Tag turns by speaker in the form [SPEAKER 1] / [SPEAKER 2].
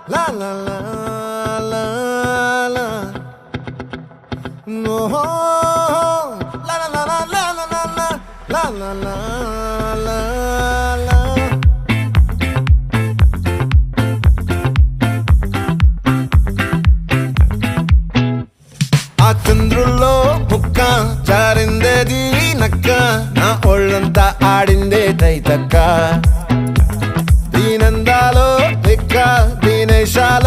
[SPEAKER 1] La la la la la. No. La la la la la la la la. La la la la la. ఆ చంద్రుల్లో ముక్క జారిందేది నక్క నా ఒళ్ళంతా ఆడిందే తైతక్క దీనందాలో లెక్క దీనేశాల